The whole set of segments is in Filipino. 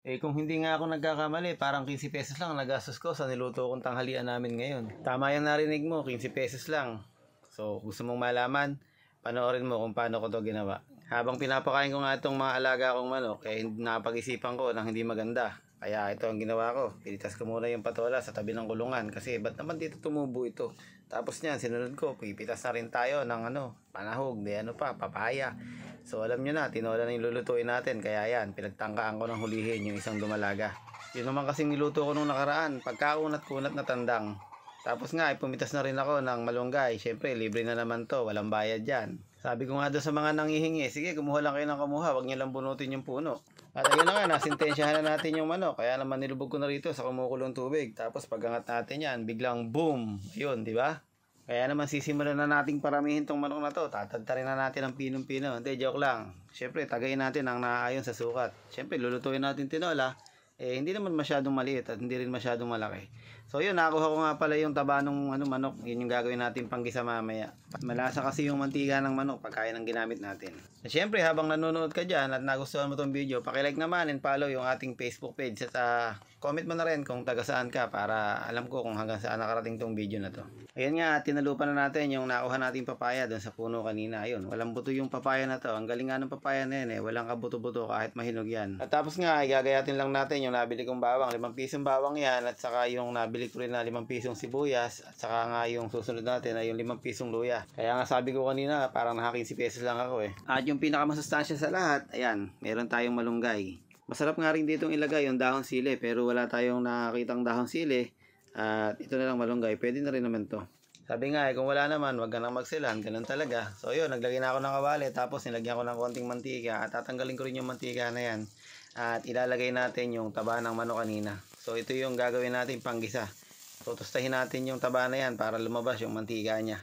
Kung hindi nga ako nagkakamali, parang 15 pesos lang ang nagastos ko sa niluto kong tanghalian namin ngayon. Tama yung narinig mo, 15 pesos lang. So, gusto mong malaman, panoorin mo kung paano ko to ginawa. Habang pinapakain ko nga itong mga alaga kong manok, napag-isipan ko ng hindi maganda. Kaya ito ang ginawa ko. Pinitas ko muna yung patola sa tabi ng kulungan kasi ba't naman dito tumubo ito. Tapos niyan, sinunod ko, pipitas na rin tayo ng panahog, papaya. So alam nyo na, tinola na yung lulutuin natin. Kaya yan, pinagtangkaan ko ng hulihin yung isang dumalaga. Yun naman kasing niluto ko nung nakaraan, pagkaunat-kunat na tandang. Tapos nga, pumitas na rin ako ng malunggay. Siyempre, libre na naman to, walang bayad dyan. Sabi ko nga doon sa mga nanghihingi, sige, kumuha lang kayo ng kumuha, wag nyo lang bunutin yung puno. At ayun na nga, nasintensyahan na natin yung manok. Kaya naman nilubog ko na rito sa kumukulong tubig. Tapos pagangat natin yan, biglang boom! Yun, di ba? Kaya naman sisimulan na nating paramihin tong manok na to. Tatagtarin na natin ang pinong-pino. Hindi, joke lang. Siyempre, tagayin natin ang naaayon sa sukat. Siyempre, lulutuin natin tinola. Hindi naman masyadong maliit at hindi rin masyadong malaki. So yun, nakuha ko nga pala yung taba ng manok. Yun yung gagawin natin panggisa mamaya. Malasa kasi yung mantika ng manok pagkain ang ginamit natin. At syempre, habang nanonood ka dyan at nagustuhan mo tong video, pakilike naman and follow yung ating Facebook page. At comment mo na rin kung taga saan ka para alam ko kung hanggang saan nakarating tong video na to. Ayun nga, tinalupan na natin yung nakuha nating papaya doon sa puno kanina. Ayun, walang buto yung papaya na to. Ang galing nga ng papaya na yun walang kabuto-buto kahit mahinog yan. At tapos nga, igagayatin lang natin yung nabili kong bawang. 5 pisong bawang yan at saka yung nabili ko rin na 5 pisong sibuyas at saka nga yung susunod natin ay yung 5 pisong luya. Kaya nga sabi ko kanina, parang naka 15 pesos lang ako At yung pinakamasustansya sa lahat, ayan, meron tayong malunggay. Masarap nga rin ditong ilagay yung dahon sili pero wala tayong nakakitang dahon sili. At ito na lang malunggay, pwede na rin naman to. Sabi nga kung wala naman, wag ka nang magsilan, ganun talaga. So yun, naglagay na ako ng kawali, tapos nilagyan ko ng konting mantika at tatanggalin ko rin yung mantika na yan. At ilalagay natin yung taba ng manok kanina. So ito yung gagawin natin panggisa. Tutustahin natin yung taba na yan para lumabas yung mantika niya.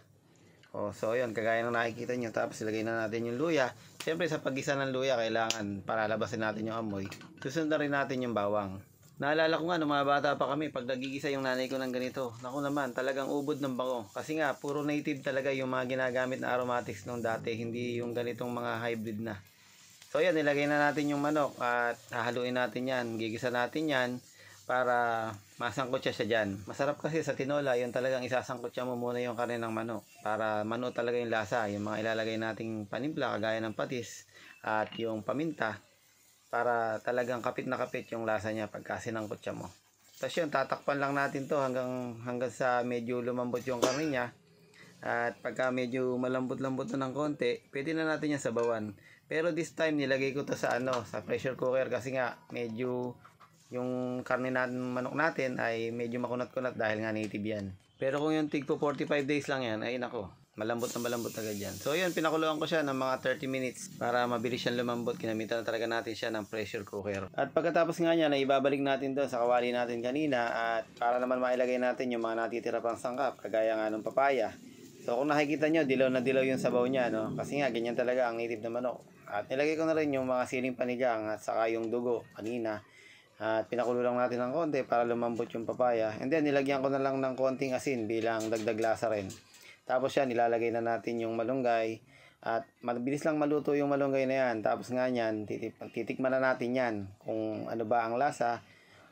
So yun, kagaya ng nakikita nyo, tapos ilagay na natin yung luya. Siyempre sa paggisa ng luya, kailangan para labasin natin yung amoy. Susunod na rin natin yung bawang. Naalala ko nga nung mga bata pa kami, pag nagigisa yung nanay ko ng ganito, naku naman, talagang ubod ng bango. Kasi nga, puro native talaga yung mga ginagamit na aromatics nung dati, hindi yung ganitong mga hybrid na. So yan, nilagay na natin yung manok at hahaluin natin yan, gigisa natin yan para masangkot siya dyan. Masarap kasi sa tinola, yung talagang isasangkot siya mo muna yung karne ng manok para manuot talaga yung lasa. Yung mga ilalagay nating panimpla, kagaya ng patis at yung paminta, para talagang kapit na kapit yung lasa niya pagka sinangkot siya mo. Tapos yun, tatakpan lang natin to hanggang sa medyo lumambot yung karne niya. At pagka medyo malambot-lambot na ng konti, pwede na natin yan sabawan. Pero this time nilagay ko to sa sa pressure cooker kasi nga medyo yung karne natin, manok natin ay medyo makunat-kunat dahil nga native yan. Pero kung yung tigpo 45 days lang yan, ay nako, malambot agad yan. So yun, pinakuluan ko siya ng mga 30 minutes para mabilis siyang lumambot. Kinamitan na talaga natin siya ng pressure cooker. At pagkatapos nga niya, ibabalik natin doon sa kawali natin kanina at para naman mailagay natin yung mga natitira pang sangkap, kagaya nga ng papaya. So kung nakikita nyo, dilaw na dilaw yung sabaw niya, no? Kasi nga, ganyan talaga ang native na manok. At nilagay ko na rin yung mga siling panigang at saka yung dugo kanina. At pinakulo lang natin ng konti para lumambot yung papaya. And then, nilagyan ko na lang ng konting asin bilang dagdag lasa rin. Tapos yan, nilalagay na natin yung malunggay. At mabilis lang maluto yung malunggay na yan. Tapos nga yan, titikman na natin yan kung ano ba ang lasa.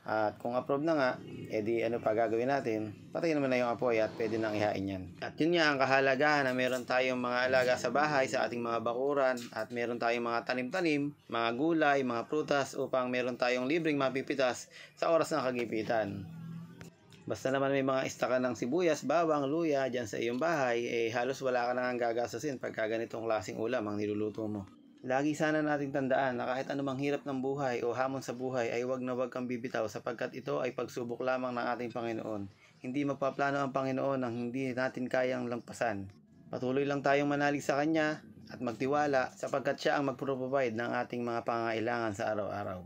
At kung approve na nga, edi ano pa gagawin natin? Patayin naman na yung apoy at pwede nang ihain yan. At yun nga ang kahalagahan na meron tayong mga alaga sa bahay, sa ating mga bakuran. At meron tayong mga tanim-tanim, mga gulay, mga prutas upang meron tayong libreng mapipitas sa oras ng kagipitan. Basta naman may mga istakan ng sibuyas, bawang, luya dyan sa iyong bahay, halos wala ka nang gagasasin pagka ganitong klaseng ulam ang niluluto mo. Lagi sana nating tandaan na kahit anumang hirap ng buhay o hamon sa buhay ay wag na wag kang bibitaw sapagkat ito ay pagsubok lamang ng ating Panginoon. Hindi mapaplano ang Panginoon ang hindi natin kayang lampasan. Patuloy lang tayong manalig sa Kanya at magtiwala sapagkat Siya ang magpro-provide ng ating mga pangangailangan sa araw-araw.